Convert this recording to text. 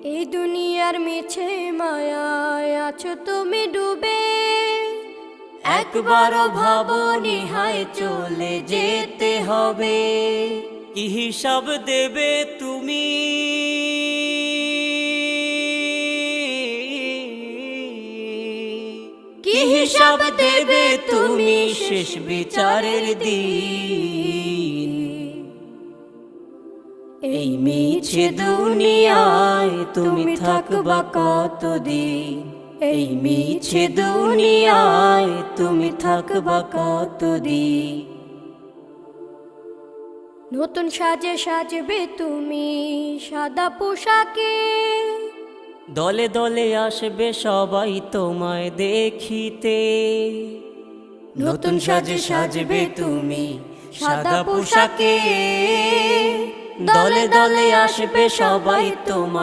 এই দুনিয়ার মিছে মায়ায় আছো তুমি ডুবে, একবারও ভাবনি হায় চলে যেতে হবে। কি হিসাব দেবে তুমি? কি হিসাব দেবে তুমি শেষ বিচারের দিন? এই মিছে দুনিয়ায় তুমি থাকবা কতদিন? এই মিছে দুনিয়ায় তুমি থাকবা কতদিন? নতুন সাজে সাজবে তুমি সাদা পোশাকে, দলে দলে আসবে সবাই তোমায় দেখিতে। নতুন সাজে সাজবে তুমি সাদা পোশাকে, দলে দলে আসবে সবাই তোমায়